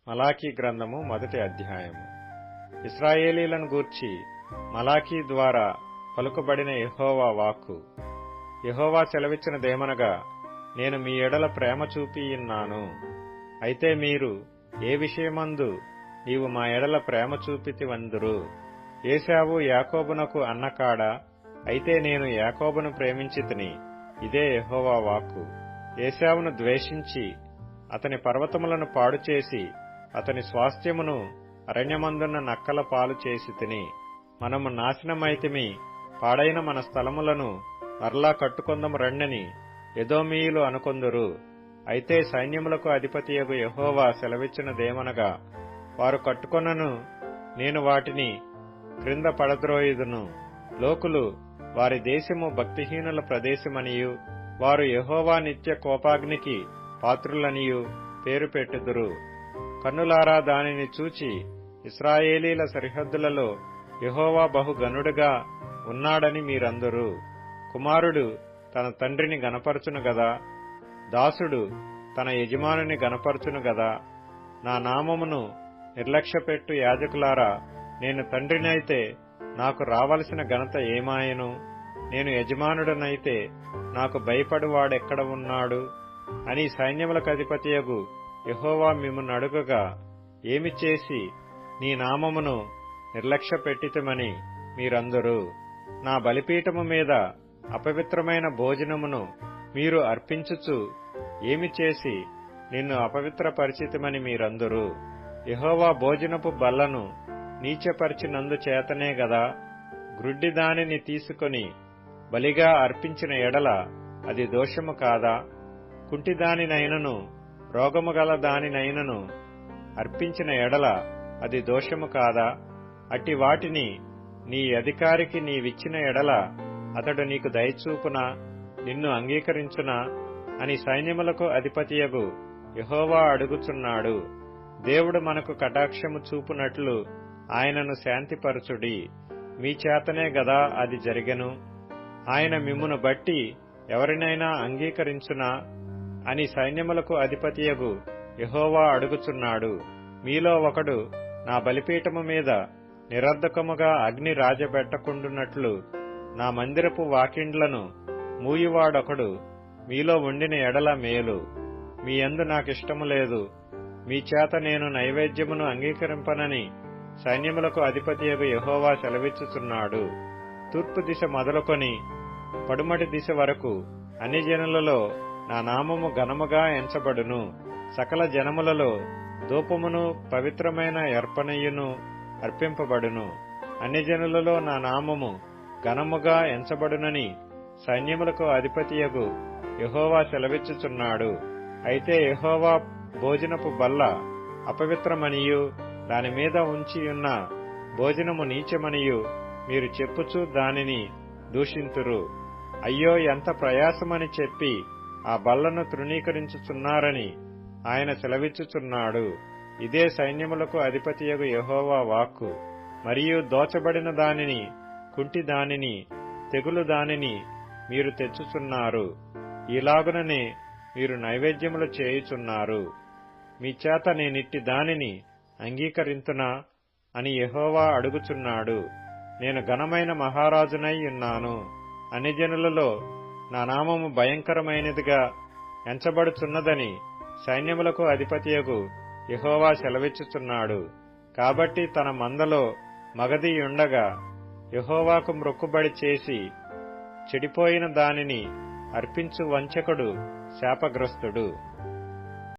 మలాకీ గ్రంథము మొదటి అధ్యాయము. ఇశ్రాయేలీలను గూర్చి మలాకీ ద్వారా పలుకబడిన యెహోవా వాక్కు. యెహోవా సెలవిచ్చినదేమనగా, నేను మీ ఎడల ప్రేమ చూపియున్నాను. అయితే మీరు ఏ విషయమందు నీవు మా ఎడల ప్రేమ చూపితివందురు? ఏశావు యాకోబునకు అన్నకాడా? అయితే నేను యాకోబును ప్రేమించితిని. ఇదే యెహోవా వాక్కు. ఏశావును ద్వేషించి అతని పర్వతములను పాడుచేసి అతని స్వాస్థ్యమును అరణ్యమందున్న నక్కల పాలు చేసి తిని. మనము నాశనమైతిమి, పాడైన మన స్థలములను మరలా కట్టుకొందము రండని ఎదోమీయులు అనుకొందురు. అయితే సైన్యములకు అధిపతియగు యెహోవా సెలవిచ్చినదేమనగా, వారు కట్టుకొనను, నేను వాటిని క్రింద పడద్రోయుదును. లోకులు వారి దేశము భక్తిహీనుల ప్రదేశమనియు, వారు యెహోవా నిత్య కోపాగ్నికి పాత్రులనియు పేరు పెట్టుదురు. కన్నులారా దానిని చూచి, ఇశ్రాయేలీల సరిహద్దులలో యెహోవా బహుగనుడుగా ఉన్నాడని మీరందరూ. కుమారుడు తన తండ్రిని గనపరచును గదా, దాసుడు తన యజమానుని గనపరచును గదా. నా నామమును నిర్లక్ష్యపెట్టు యాజకులారా, నేను తండ్రినైతే నాకు రావలసిన ఘనత ఏమాయను? నేను యజమానుడనైతే నాకు భయపడువాడెక్కడ ఉన్నాడు? అని సైన్యములకు అధిపతియగు యెహోవా మిమ్మును అడుగగా, ఏమి చేసి నీ నామమును నిర్లక్ష్యపెట్టితిమని మీరందరూ. నా బలిపీఠము మీద అపవిత్రమైన భోజనమును మీరు అర్పించుచు ఏమి చేసి నిన్ను అపవిత్రపరిచితిమని మీరందరూ. యెహోవా భోజనపు బల్లను నీచపరిచినందు చేతనే గదా. గ్రుడ్డి దానిని తీసుకొని బలిగా అర్పించిన ఎడల అది దోషము కాదా? కుంటిదానినైనను రోగము గల దానినైనను అర్పించిన ఎడల అది దోషము కాదా? అట్టి వాటిని నీ అధికారికి నీవిచ్చిన ఎడల అతడు నీకు దయచూపునా, నిన్ను అంగీకరించునా అని సైన్యములకు అధిపతియగు యెహోవా అడుగుచున్నాడు. దేవుడు మనకు కటాక్షము చూపునట్లు ఆయనను శాంతిపరచుడి. మీ చేతనే గదా అది జరిగెను. ఆయన మిమ్మును బట్టి ఎవరినైనా అంగీకరించునా అని సైన్యములకు అధిపతియగు యెహోవా అడుగుచున్నాడు. మీలో ఒకడు నా బలిపీఠము మీద నిరర్ధకముగా అగ్ని రాజబెట్టకుండునట్లు నా మందిరపు వాకిండ్లను మూయువాడొకడు మీలో ఉండిన ఎడల మేలు. మీ యందు నాకిష్టము లేదు, మీ చేత నేను నైవేద్యమును అంగీకరింపనని సైన్యములకు అధిపతియగు యెహోవా సెలవిచ్చుచున్నాడు. తూర్పు దిశ మొదలుకొని పడుమటి దిశ వరకు అన్ని జనులలో నా నామము ఘనముగా ఎంచబడును. సకల జనములలో ధూపమును పవిత్రమైన అర్పణయును అర్పింపబడును. అన్ని జనులలో నా నామము ఘనముగా ఎంచబడునని సైన్యములకు అధిపతియగు యెహోవా సెలవిచ్చుచున్నాడు. అయితే యెహోవా భోజనపు బల్ల అపవిత్రమనియు దానిమీద ఉంచియున్న భోజనము నీచమనియు మీరు చెప్పుచూ దానిని దూషింతురు. అయ్యో, ఎంత ప్రయాసమని చెప్పి ఆ బల్లను తృణీకరించుచున్నారని ఆయన సెలవిచ్చుచున్నాడు. ఇదే సైన్యములకు అధిపతియగు యెహోవా వాక్కు. మరియు దోచబడిన దానిని, కుంటి దానిని, తెగులు దానిని మీరు తెచ్చుచున్నారు. ఈలాగుననే మీరు నైవేద్యములు చేయుచున్నారు. మీ చేత నేనిట్టి దానిని అంగీకరింతునా అని యెహోవా అడుగుచున్నాడు. నేను ఘనమైన మహారాజునై ఉన్నాను. అన్ని జనులలో నా నామము భయంకరమైనదిగా ఎంచబడుచున్నదని సైన్యములకు అధిపతియగు యెహోవా సెలవిచ్చుచున్నాడు. కాబట్టి తన మందలో మగధియుండగా యెహోవాకు మ్రొక్కుబడి చేసి చెడిపోయిన దానిని అర్పించు వంచకుడు శాపగ్రస్తుడు.